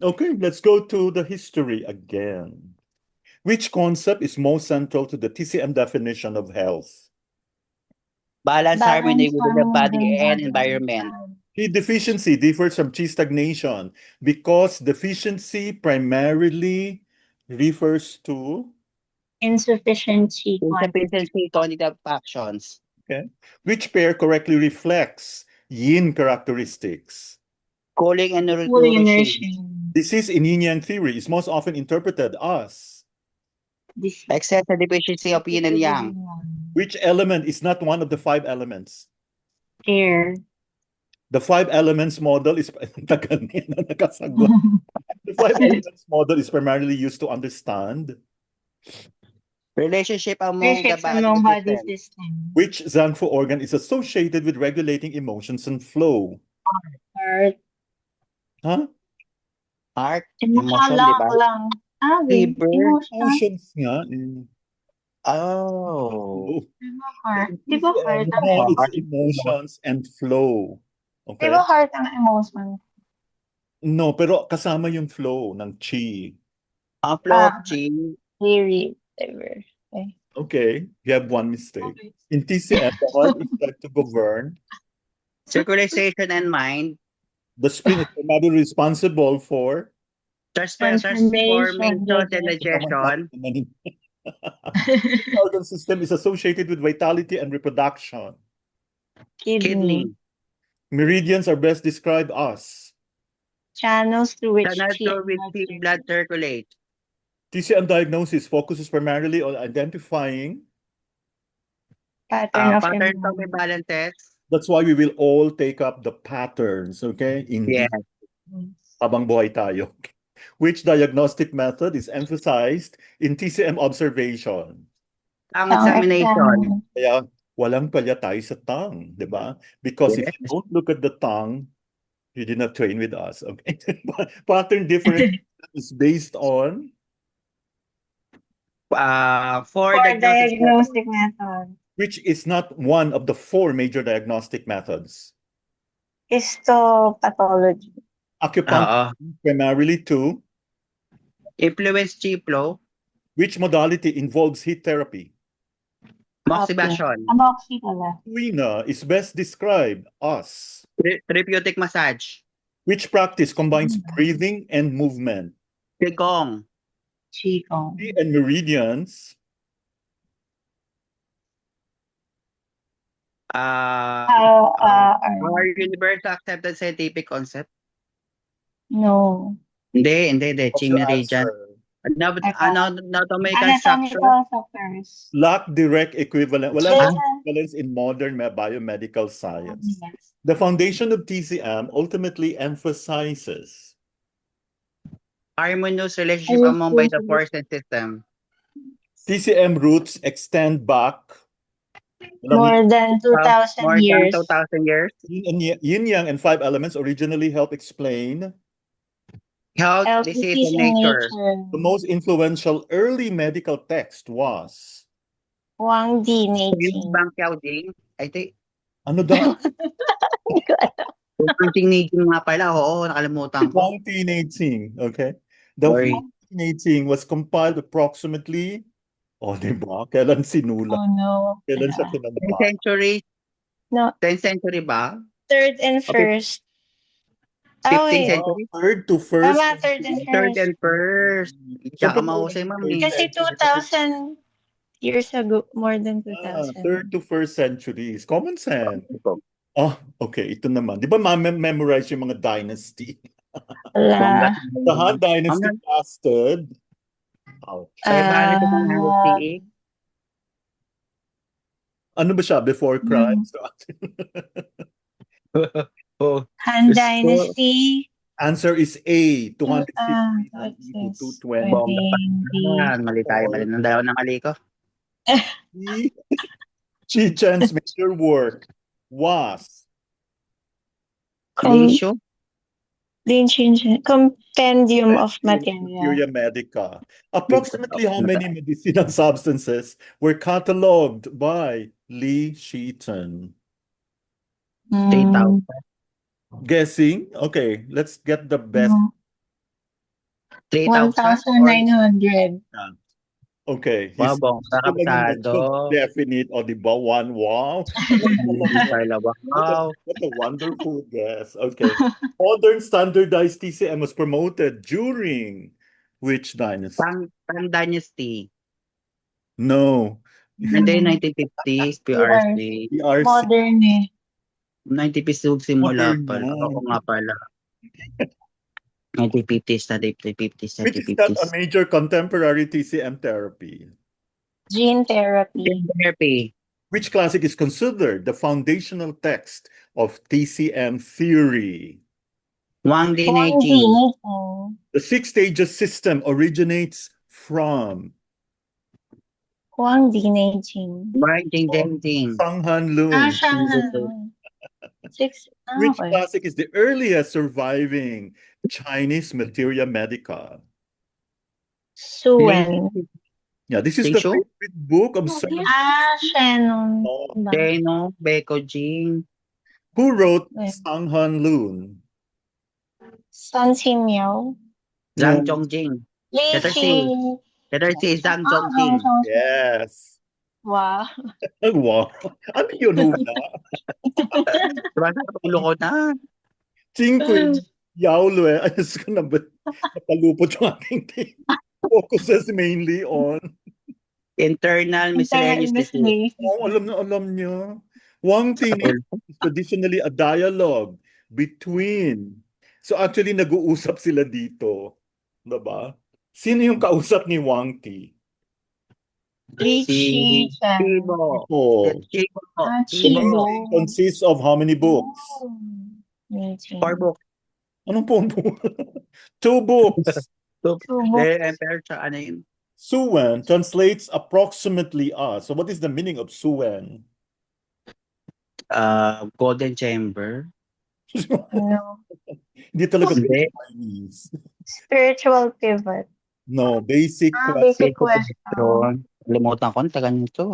Okay, let's go to the history again. Which concept is most central to the TCM definition of health? Balance, harmony Balance, within the harmony body within and body and environment. mind. Qi deficiency differs from Qi stagnation because deficiency primarily refers to, Insufficiency quantity. Insufficiency cognitive functions. okay, which pair correctly reflects yin characteristics. Cooling and Fully nourishing. nourishing. Disease in yin yang theory is most often interpreted as Disease. Excess and deficiency of yin and yang. which element is not one of the five elements. Air. The five elements model is tagal niya na nakasagot. The five elements model is primarily used to understand Relationship among the Relationships body among body system. systems. which Zangfu organ is associated with regulating emotions and flow. Heart. Huh? Heart, emotion, di Nakalak ba? lang. Liver. Emotion. Emotions nga. Eh. Oh. Oh. Diba heart? In Diba heart ang TCM, it's Heart. emotions and flow. Okay? Diba heart ang emotion? No, pero kasama yung flow ng chi. Ang flow of chi. Theory. Whatever. Okay. Okay, you have one mistake. In TCM, the heart is said to govern. Circulation and mind. The spleen is primarily responsible for Transformation and Digestion. digestion. the organ system is associated with vitality and reproduction. Kidney. Kidney. Meridians are best described as Channels through which Channel chi through and which blood circulates. TCM diagnosis focuses primarily on identifying. pattern of Patterns of imbalance. imbalances. That's why we will all take up the patterns, okay? In Yes. habang buhay tayo. Which diagnostic method is emphasized in TCM observation? Tongue examination. Kaya walang palya tayo sa tongue, di ba? Because if Yes. you don't look at the tongue, you did not train with us, okay? Pattern difference is based on For For diagnosis diagnostic method. which is not one of the four major diagnostic methods. Histopathology. Acupuncture primarily to influence chi flow. which modality involves heat therapy? Moxibustion. Amoxi pala. Tuina is best described as Therapeutic massage. which practice combines breathing and movement? Qigong. Qigong. Qi and meridians Our universal accepted scientific concept. No. Hindi. of Chi the meridian. answer. Anatomical structure. Anatomical structures. Lack direct equivalent. Wala Ah. equivalence in modern biomedical science. Yes. The foundation of TCM ultimately emphasizes Harmonious relationship among vital force and system. TCM roots extend back More than 2,000 More years. than 2,000 years. yin yang and five elements originally help explain Health, disease, and nature. the most influential early medical text was Wang Di Neijing. Bang Xiaojing. I think. ano daw? Ang teenaging nga pala. Oo, nakalimutan ko. Wang Teenaging, okay? The Sorry. Wang Teenaging was compiled approximately, diba? Kailan sinula? Oh no. Kailan siya 10th kinanta? century. No. 10th century ba? Third and first. 15th century? Third to first. Tama, third and first. Third and first. Tsaka mahusay, mami. Kasi 2,000 years ago, more than 2,000. Third to first centuries. Common sense. Okay. Ito naman. Di ba memorize yung mga dynasty? Wala. The Han Dynasty lasted. Ano ba siya? Before Christ? Han Dynasty. Answer is A. 260 to 220. Mali tayo. Mali ng dalawa na mali ko. Qi Chen's major work was Compendium of Materia Medica. Approximately how many medicinal substances were cataloged by Li Shichen? 3,000. Guessing? Okay, let's get the best. 3,000 or 1,900. Okay, wow, he's bongga ito lang yung kabisado. medyo definite, o di ba? One, wow. Hindi pala, wow. What a wonderful guess. Okay. Modern standardized TCM was promoted during which dynasty? Tang Dynasty. No. Hindi, 1950s, PRC. PRC. Modern eh. 1950s simula Modern pala. yan. Oo nga pala. 1950s, 1950s, Which is not a 1950s. major contemporary TCM therapy. Gene therapy. Gene therapy. Which classic is considered the foundational text of TCM theory? Wang Di Huang Neijing. Di. The six stages system originates from Huang Di Neijing. Wang Jing Deng. Sanghan Lun. Shanghai. Which Okay. classic is the earliest surviving Chinese materia medica? Suen. Yeah, this is Ding the Shu? favorite book of Sun. Shannon. Oh. Deno, Beko Jing. Who wrote Wait. Sanghan Lun? Sun Ximiao. Zhang No. Zhongjing. Li Letter C. Qi. Letter C, Zhang Ah, Zhongjing. Yes. Wow. Ay, wow. Ano yun, Huna? Diba sa ulo ko na? Cinque Yaolue. Ayos ko na ba? Napalupot yung aking team. Focuses mainly on... Internal miscellaneous disease. Oh, alam niyo. Wang Ting is traditionally a dialogue between... So actually, nag-uusap sila dito. Diba? Sino yung kausap ni Wang Ti? Li Qi. Chibo. Oh. Chibo. Chibo. Consists of how many books? Neijing. 4 books. Anong pong book? 2 books. Two books. The Emperor tsaka ano yun? Suen translates approximately as. So what is the meaning of Suen? Golden Chamber. No. Hindi talaga Hindi. Chinese. Spiritual pivot. No, basic question. Basic question. Limutan ko, tagal nito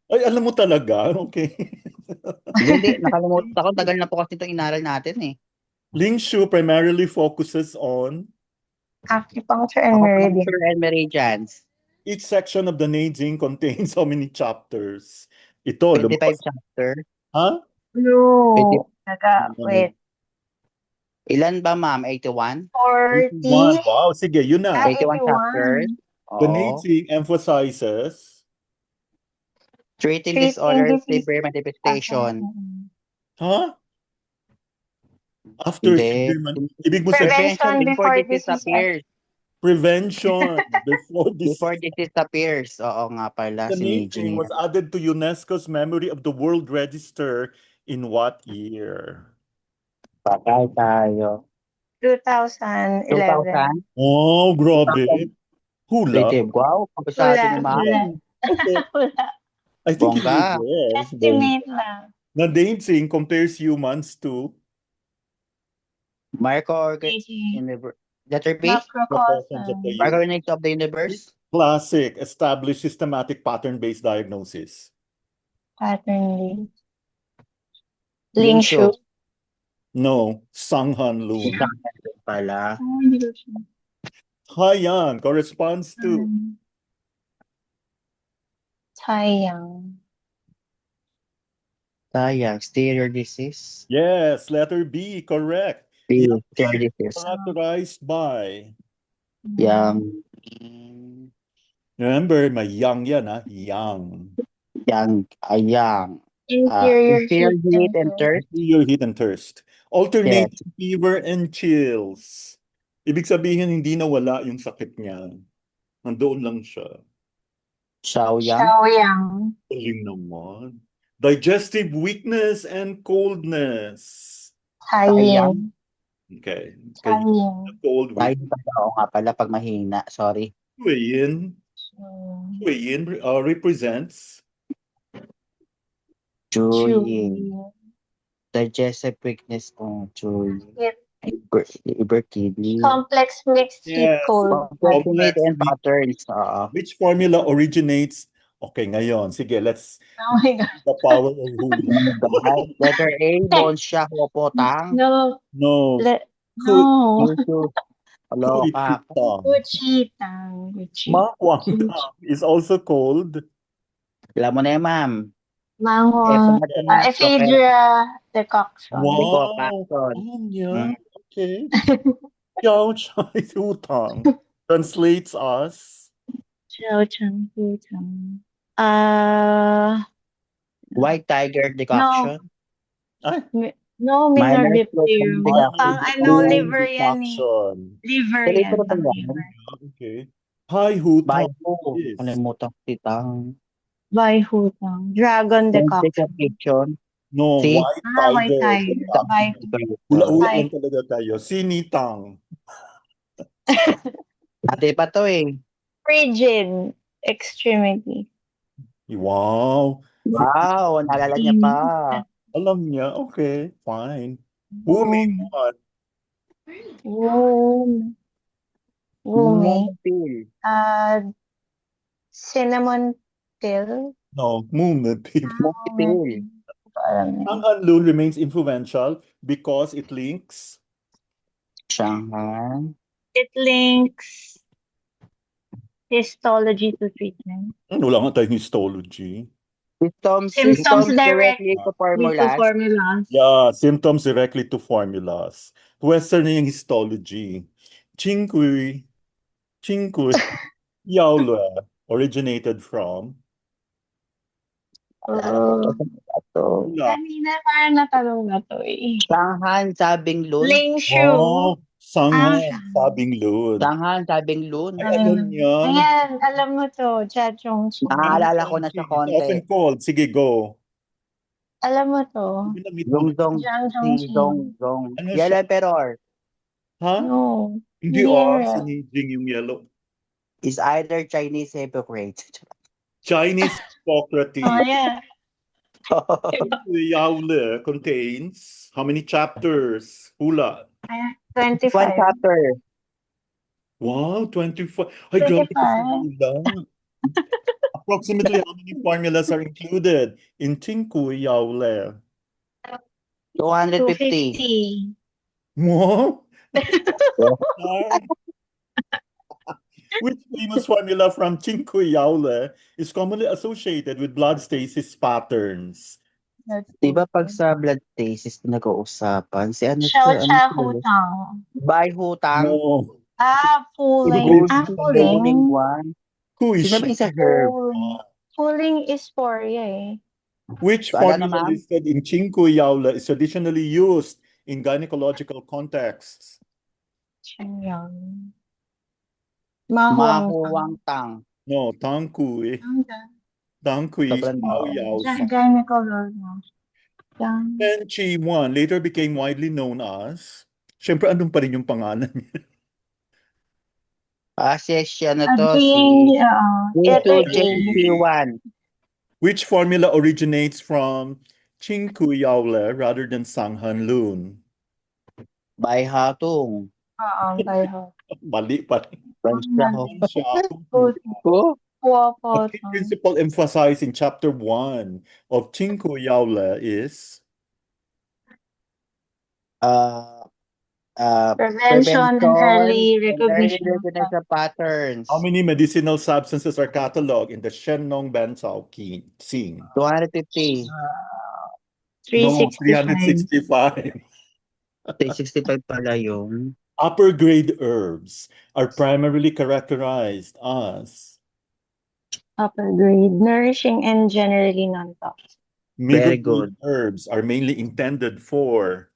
Ay, alam mo talaga? Okay. Hindi, nakalimutan ko. Tagal na po kasi itong inaral natin eh. Ling Shu primarily focuses on Acupuncture and meridian. Acupuncture and meridians. each section of the Neijing contains how many chapters? Ito, 25 lumabas. chapter. Ha? No. Wait. Ilan ba ma'am? 81? 40? Wow, sige, yun na. 81 chapters. The Oo. Neijing emphasizes Treating Treating disorders, disease- severe manifestation. ha? After Hindi. ibig mo sabihin, Prevention before before disease disease. appears. prevention before this. Before disease appears. Oo nga pala, The si Neijing Neijing. was added to UNESCO's Memory of the World Register in what year? Patay tayo. 2011. 2000? Oh, grabe. Hula. Native. Wow, kabisado Wala, ni ma'am. wala. Okay. Wala. I think Bongga. yes. Estimate lang. The Neijing compares humans to Neijing. Letter B? proportions of the Macrocosm. Microorganisms of the universe? classic established systematic pattern-based diagnosis. Pattern. Ling Ling Shu. Shu. No, Sanghan Lun. Isang pala. Hindi ko siya. Haiyan corresponds to Sayang. Sayang. Stereo disease? yes, letter B, correct. B. Yang Stereo disease. characterized by Yang. remember, may yang yan, ha? Yang. Yang. Yang. Interior Inferior heat and thirst. Your heat and thirst. Alternating fever and chills. Ibig sabihin, hindi nawala yung sakit niya. Nandoon lang siya. Shaoyang. Shaoyang. Galing naman. Digestive weakness and coldness. Sayang. Okay. Sayang. Cold Ay, weakness. oo nga pala pag mahina. Sorry. Huiyin represents Chewing. Digestive weakness. Oh, chewing. Liver, kidney. Complex mixed heat Yes. cold. Complex and patterns. which formula originates. Okay, ngayon. Sige, let's Oh my God. the power of hula. Letter A, Bonsha, Hopotang. No. No. No. Kaloka ako. Gucci-tang. Ma Huangtang is also called Alam mo na yan, ma'am. Manghang. Ephedra Ephedra decoction. wow. decoction. Alam niya. Mm. Okay. Xiao Chai Hutang translates as Xiao Chang Hu Chang. Uh, White Tiger no. decoction. ay, No, Minor Minor Protein minor Pang decoction. ano, bone liver yan eh. decoction. Liver Tuloy yan, ba pang yan? liver. Okay. Hai Hutang Bayo. is Kalimutan ko titang. Bai Hu Tang. Dragon decoction. Decoction. no See? white White tiger. tiger. Bai Hu. Hula-hulaan talaga kayo. Sinitang. Ate pa to eh. Frigid extremity. Wow. Wow, naalala niya pa. Alam niya. Okay, fine. Who made what? Womb. Wumi. Pil. Cinnamon pill. No, movement. Pil. Ang Hanlun remains influential because it links Shanghai. It links histology to treatment. wala nga tayong histology. Symptoms directly to Dito formulas. formulas. Yeah, symptoms directly to formulas. Western na yung histology. Qingqi Yaole originated from Hula. Kanina parang natanong na to eh. Shanghai, sabing lun. Ling Shu. Wow, Sangha, Ah. sabing lun. Shanghai, sabing lun. Ay, alam niya. Ayan, alam mo to. Jia Chongqing. Naalala ko na sa It's often konti. called. Sige, go. Alam mo to. Binamit mo na. Zong Jiang si Chongqing. Zong. Ano Yellow siya? Emperor Ha? No. Hindi, Hindi. siniging yung yellow. is either Chinese hypocrite. Chinese Hippocrates. Oh, yeah. Yaole contains how many chapters? Hula. 25. One chapter. Wow, 25. Ay, grabe ka sa 25. hula. Approximately how many formulas are included in Tinku Yaole? 250. 250. Wow. Which famous formula from Tinku Yaole is commonly associated with blood stasis patterns? Diba pag sa blood stasis nag-uusapan, si ano Xiao to? Cha Hu Tang. Bai Hutang. No. Pooling. Pooling. Pooling Pooling. one. Who is Sino ba she? isa herb? Pooling is Sporia eh. Which So, ala formula naman? listed in Tinku Yaole is traditionally used in gynecological contexts? Qianyang. Mahuang. Mahuwang tang. No, Tangkui. Tangkui Sobrang Xiao Yao San. Gynecology. Chen Chi Wan later became widely known as, syempre andun pa rin yung pangalan niya. Si ano to? Being, Ito, letter A. JP1. Which formula originates from Qingku Yaole rather than Sanghan Lun? Bai Hatung. By her. Mali pa rin. Oh? A key principle emphasized in chapter 1 of Qingku Yaole is Prevention and early recognition of recognition of patterns. how many medicinal substances are cataloged in the Shennong Bancao Xing? 250. 365. 365 pala yun. Upper grade herbs are primarily characterized as Upper grade, nourishing and generally non-toxic. middle Very good. grade herbs are mainly intended for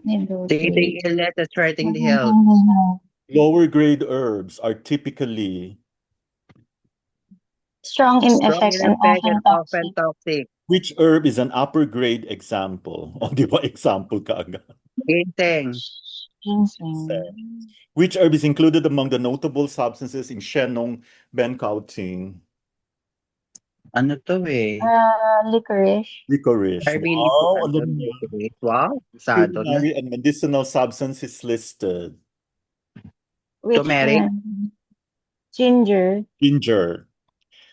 Middle Treating grade. illness and threatening the health. lower grade herbs are typically Strong in effect and often toxic. toxic. which herb is an upper grade example? O di ba example ka agad? Ginseng. Ginseng. Which herb is included among the notable substances in Shennong Bencao-Ting? Ano to eh? Licorice. Licorice. Wow, alam niyo. Wow, sado na. Culinary and medicinal substances listed. Which Turmeric. one? Ginger. Ginger.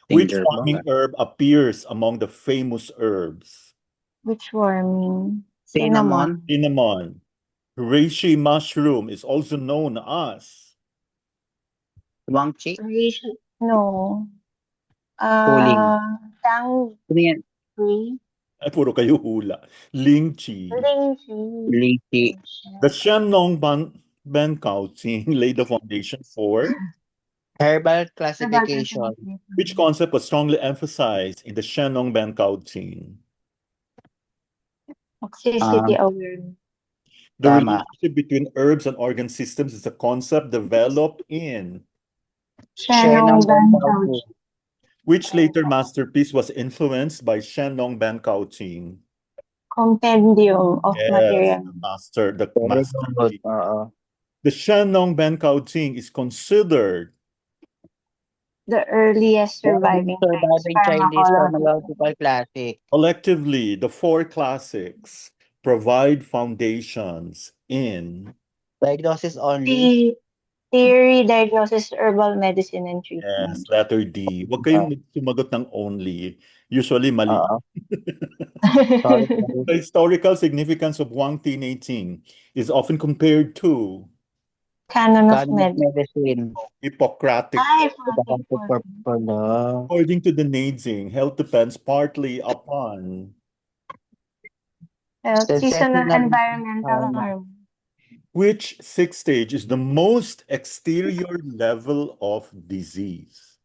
Which Ginger, farming herb appears among the famous herbs? Which warming? Cinnamon. Cinnamon. reishi mushroom is also known as Wang Chi? No. Huling. Tang Ano yan? ay puro kayo hula. Lingqi. Lychee. The Shenong Bancao Qing laid the foundation for Herbal classification. which concept was strongly emphasized in the Shenong Bancao Qing? Toxicity awareness. The Tama. relationship between herbs and organ systems is a concept developed in Shenong Bancao Qing. which later masterpiece was influenced by Shenong Bancao Qing. Compendium of Yes, material. the master, the Very good. masterpiece. Oo. The Shenong Bancao Qing is considered The earliest surviving Chinese pharmacology. pharmacological classic. collectively the four classics provide foundations in Diagnosis only. Theory, diagnosis, herbal medicine, and treatment. yes, letter D. Huwag kayong sumagot ng only. Usually mali. Oo. Sorry. The historical significance of Wang Tinei is often compared to Canon of Canon of medicine. medicine. Hippocratic. Pala. According to the Neijing, health depends partly upon Seasonal Seasonal environmental environment. harm. which sixth stage is the most exterior level of disease.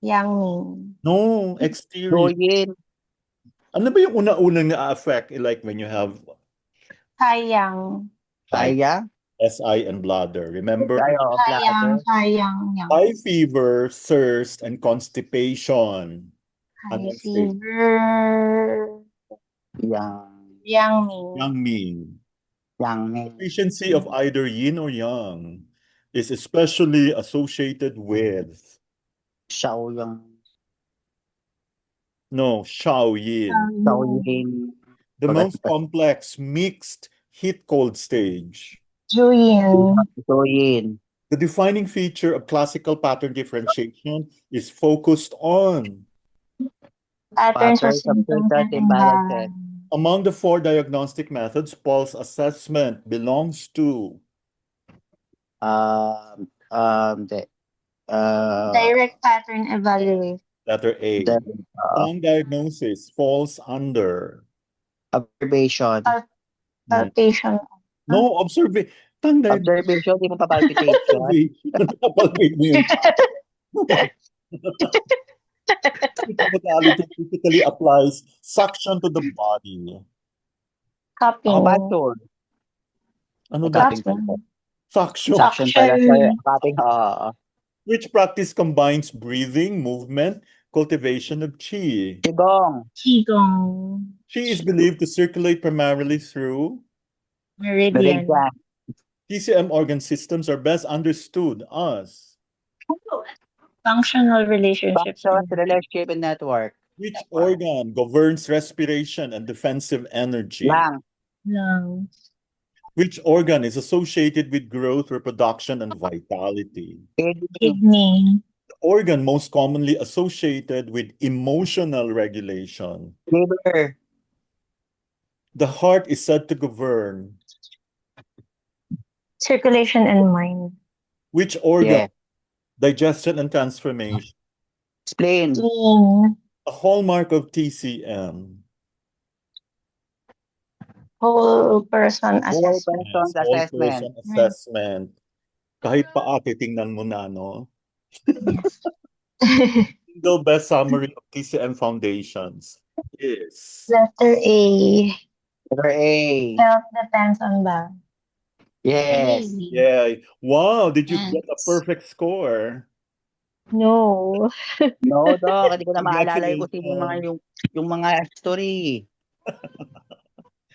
Yang No, exterior. Doyin. Ano ba yung una-unang na-affect? Like when you have Sayang. Sayang. SI and bladder. Remember? Sayang. High fever, thirst, and constipation. High Anong stage? fever. Yang-ming. Deficiency of either yin or yang is especially associated with Shaoyin. The most complex mixed heat-cold stage. Juyin. The defining feature of classical pattern differentiation is focused on Patterns of symptoms and imbalance. among the four diagnostic methods, pulse assessment belongs to Direct pattern evaluation. letter A. Tongue diagnosis falls under Observation. Palpation. no observation. Tongue diagnosis. Observation, di mo pa-palpitation. Napapalpate mo yung modality typically applies suction to the body. Cupping. Ano ba? Suction. Suction pala, sir. Cupping, Which practice combines breathing, movement, cultivation of qi. Qigong. Qi is believed to circulate primarily through Meridian. TCM organ systems are best understood as Functional relationships. Relationship and network. which organ governs respiration and defensive energy? Lungs. Which organ is associated with growth, reproduction, and vitality? Kidney. The organ most commonly associated with emotional regulation. Liver. The heart is said to govern Circulation and mind. which organ? Digestion and transformation. Spleen. A hallmark of TCM. Whole person assessment. Whole Person assessment. Kahit pa tingnan mo na, no? Single best summary of TCM foundations is Letter A. Health depends on that. Yes. Yeah. Wow, did you get a perfect score? No. No, Doc. Hindi ko na maalala yung mga history.